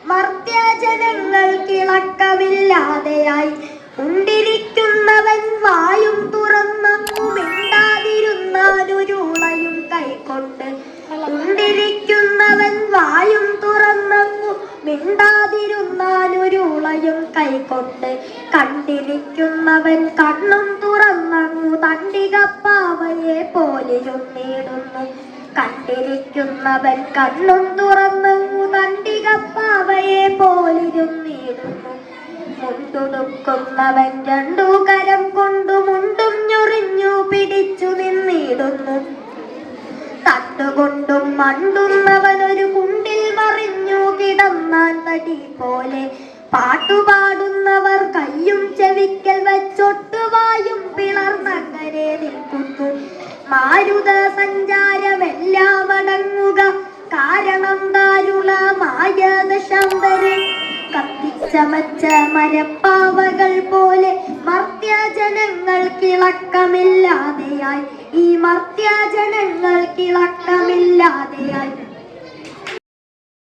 മർത്യജനങ്ങൾക്കിളക്കമില്ലാതെയായി. ഉണ്ടിരിക്കുന്നവൻ വായും തുറന്നു മിണ്ടാതിരുന്നാലൊരുളയും കൈക്കൊണ്ട്. ഉണ്ടിരിക്കുന്നവൻ വായും തുറന്നു മിണ്ടാതിരുന്നാലൊരുളയും കൈക്കൊണ്ട്. കണ്ടിരിക്കുന്നവൻ കണ്ണും തുറന്നു തണ്ടികപ്പാവയെ പോലെയൊന്നിടുന്നു. കണ്ടിരിക്കുന്നവൻ കണ്ണും തുറന്നു തണ്ടികപ്പാവയെ പോലിരുന്നിടുന്നു. മുണ്ടുടുക്കുന്നവൻ രണ്ടു കരം കൊണ്ടു മുണ്ടും ഞൊറിഞ്ഞു പിടിച്ചു നിന്നിടുന്നു. തണ്ടുകൊണ്ടും മണ്ടുന്നവൻ ഒരു കുണ്ടിൽ മറിഞ്ഞു കിടന്നാൻ തടി പോലെ. പാട്ടുപാടുന്നവർ കയ്യും ചെവിക്കൽ വെച്ചൊട്ടുവായും പിളർന്നങ്ങനെ നിൽക്കുന്നു. മാരുത സഞ്ചാരമെല്ലാം അടങ്ങുക കാരണം ദാരുണമായ ദശാന്തരം. കത്തിച്ചമച്ച മരപ്പാവകൾ പോലെ മർത്യജനങ്ങൾക്കിളക്കമില്ലാതെയായി. ഈ മർത്യജനങ്ങൾക്കിളക്കമില്ലാതെയായി.